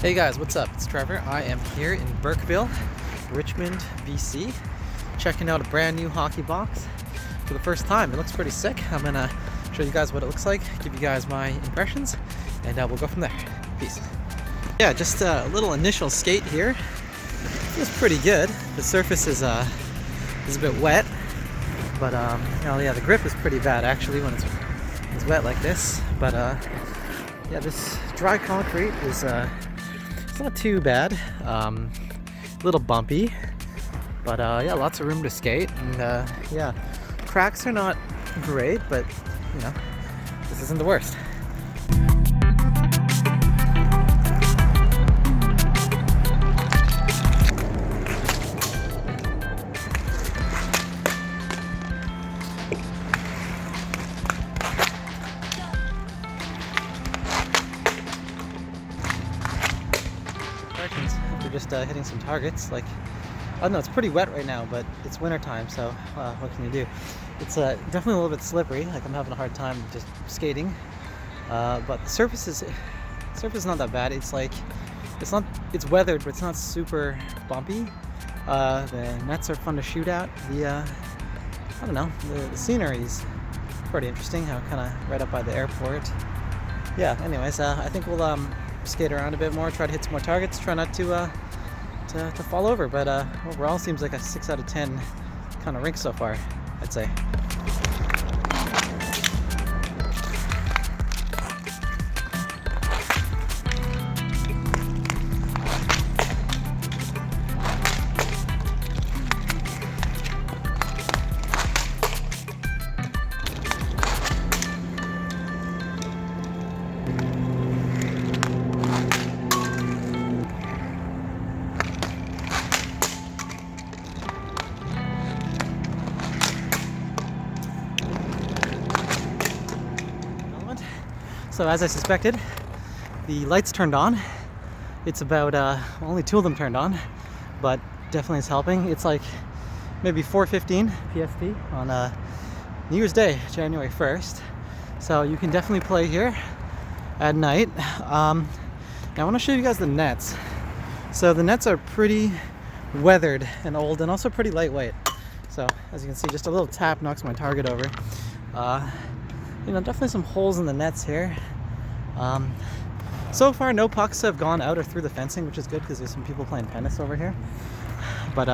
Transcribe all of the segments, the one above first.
Hey guys, what's up? It's Trevor. I am here in Burkeville, Richmond, BC, checking out a brand new hockey box for the first time. It looks pretty sick. I'm gonna show you guys what it looks like, give you guys my impressions, and we'll go from there. Peace. Yeah, just a little initial skate here. Feels pretty good. The surface is a bit wet, but yeah, the grip is pretty bad actually when it's wet like this. But yeah, this dry concrete is it's not too bad. A little bumpy, but yeah, lots of room to skate, and yeah, cracks are not great, but you know, this isn't the worst. After just hitting some targets, like, I don't know, it's pretty wet right now, but it's winter time, so what can you do? It's definitely a little bit slippery. Like, I'm having a hard time just skating, but the surface is not that bad. It's like it's weathered, but it's not super bumpy. The nets are fun to shoot at. I don't know, the scenery's pretty interesting. How kind of right up by the airport. Yeah. Anyways, I think we'll skate around a bit more, try to hit some more targets, try not to fall over, but overall seems like a 6 out of 10 kind of rink so far, I'd say. So as I suspected, the lights turned on. It's about, only 2 of them turned on, but definitely it's helping. It's like maybe 4:15 PST on New Year's Day, January 1st. So you can definitely play here at night. Now I want to show you guys the nets. So the nets are pretty weathered and old and also pretty lightweight. So as you can see, just a little tap knocks my target over. You know, definitely some holes in the nets here. So far, no pucks have gone out or through the fencing, which is good because there's some people playing tennis over here. But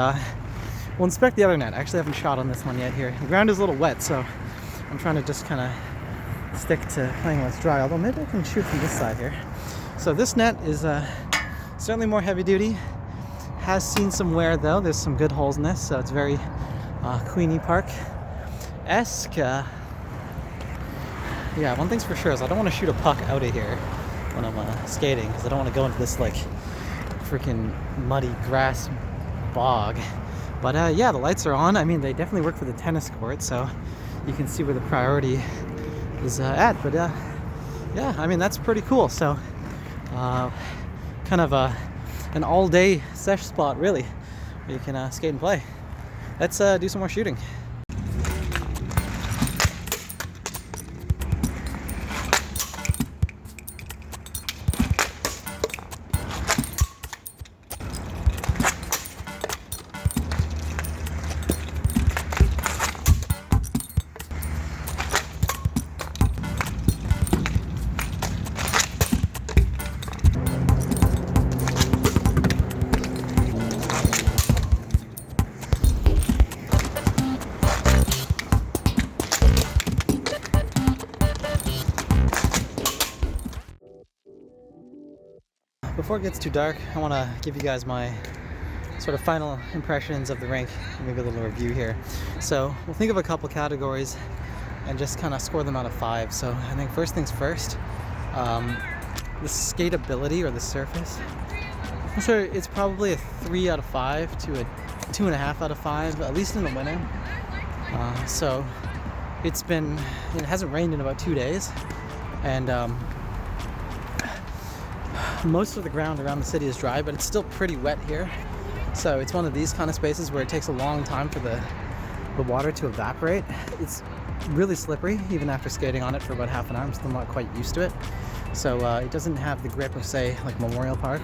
we'll inspect the other net. I actually haven't shot on this one yet here. The ground is a little wet, so I'm trying to just kind of stick to playing when it's dry, although maybe I can shoot from this side here. So this net is certainly more heavy duty. Has seen some wear though. There's some good holes in this, so it's very Queenie Park-esque. Yeah, one thing's for sure is I don't want to shoot a puck out of here when I'm skating, because I don't want to go into this like freaking muddy grass bog. But yeah, the lights are on. I mean, they definitely work for the tennis court, so you can see where the priority is at. But yeah, I mean, that's pretty cool. So kind of an all-day sesh spot, really, where you can skate and play. Let's do some more shooting. Before it gets too dark, I want to give you guys my sort of final impressions of the rink, and maybe a little review here. So we'll think of a couple categories and just kind of score them out of 5. So I think first things first, the skateability or the surface. I'm sure it's probably a 3 out of 5 to a 2.5 out of 5, at least in the winter. So it hasn't rained in about 2 days, and most of the ground around the city is dry, but it's still pretty wet here. So it's one of these kind of spaces where it takes a long time for the water to evaporate. It's really slippery even after skating on it for about half an hour. I'm still not quite used to it. So it doesn't have the grip of, say, like Memorial Park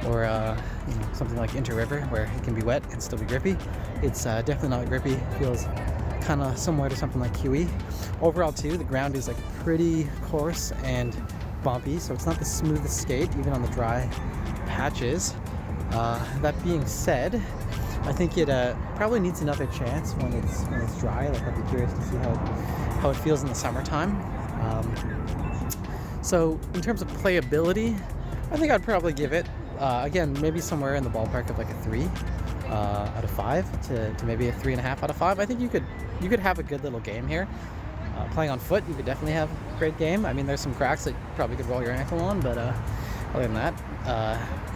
or you know, something like Inter River where it can be wet and still be grippy. It's definitely not grippy. It feels kind of similar to something like QE. Overall too, the ground is like pretty coarse and bumpy, so it's not the smoothest skate even on the dry patches. That being said, I think it probably needs another chance when it's dry. Like, I'd be curious to see how it feels in the summertime. So in terms of playability, I think I'd probably give it again maybe somewhere in the ballpark of like a 3 out of 5 to maybe a 3.5 out of 5. I think you could have a good little game here. Playing on foot, you could definitely have a great game. I mean, there's some cracks that you probably could roll your ankle on, but other than that,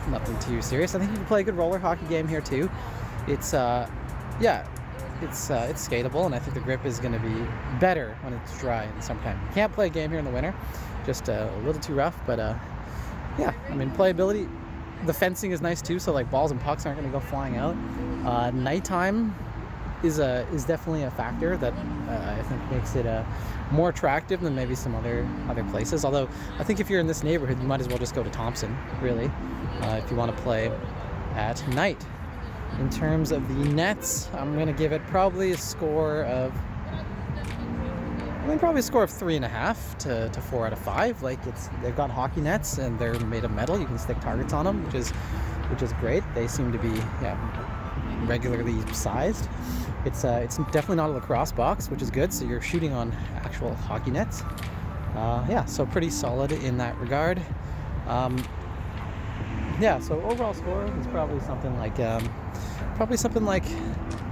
nothing too serious. I think you can play a good roller hockey game here too. It's yeah, it's skatable, and I think the grip is going to be better when it's dry in the summertime. You can't play a game here in the winter, just a little too rough, but yeah, I mean, playability. The fencing is nice too, so like balls and pucks aren't going to go flying out. Nighttime is definitely a factor that I think makes it more attractive than maybe some other places. Although I think if you're in this neighborhood, you might as well just go to Thompson, really, if you want to play at night. In terms of the nets, I'm going to give it probably a score of 3.5 to 4 out of 5. Like, they've got hockey nets and they're made of metal. You can stick targets on them, which is great. They seem to be regularly sized. It's definitely not a lacrosse box, which is good. So you're shooting on actual hockey nets. Yeah, so pretty solid in that regard. Yeah, so overall score is probably something like a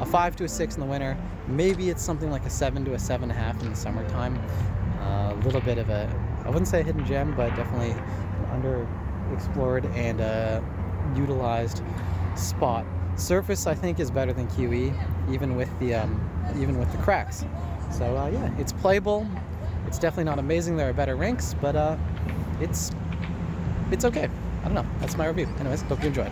5 to a 6 in the winter. Maybe it's something like a 7 to a 7.5 in the summertime. A little bit of I wouldn't say a hidden gem, but definitely an underexplored and utilized spot. Surface, I think, is better than QE, even with the cracks. So yeah, it's playable. It's definitely not amazing. There are better rinks, but it's okay. I don't know. That's my review. Anyways, hope you enjoyed.